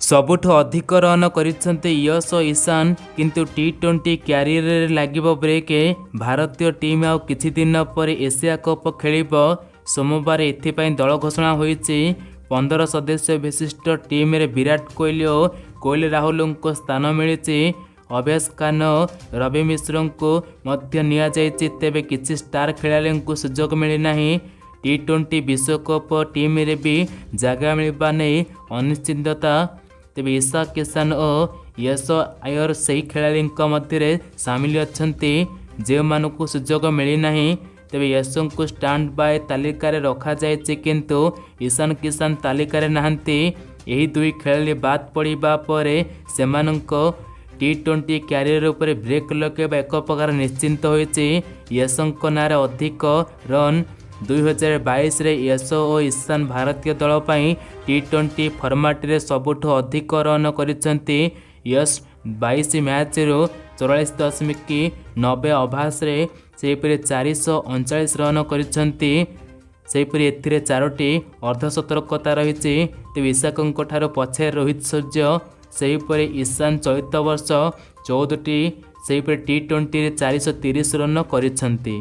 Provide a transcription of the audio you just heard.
सबुठु अधिक रन करिसेंते यश और ईशान, किंतु टी20 क्यारियर लागिबो ब्रेक। भारतीय टीम आउ किछि दिन पर एशिया कप खेलिबो। सोमवार एथिपाई दल घोषणा होईछि। 15 सदस्य विशिष्ट टीम रे विराट कोहली और कोहली राहुल को स्थान मिली। अभ्यास खान, रवि मिश्र को मध्य निया जायछि, तेबे किछि स्टार खेलाड़ी को सुजोग मिली नाही। टी20 विश्वकप टीम रे भी जगह मिलवा नहीं अनिश्चितता। तेबे ईशा किसान और यश आयर से खेलाड़ी मध्य सामिल अछंती जे मानकु सुजोग मिली नाही। तेबे यश को स्टैंड बाय तालिकार रखा जायछि, किंतु ईशान किसान तालिकार नाहंती। एही दुई खेलाड़ी बाद पड़िबा परे सेमानंको टी20 क्यारियर उपर ब्रेक लगेबा एक प्रकार निश्चिंत होईछि। यशंक नारे अधिक रन 2022 रे यश और ईशान भारतीय दल पई टी20 फॉर्मेट रे सबुठु अधिक रन करिसेंती। यश 22 मैच रो 44.90 ओभार्स रे सेपरि 439 रन करिसेंती। सेपरि एथिरे 4टी अर्धशतकता रहिछि। तेबे ईशाकंक ठारो पछे रोहित सूर्य, सेहीपरि ईशान चलित वर्ष 14टी, सेहीपरि टी20 रे 430 रन करिसेंती।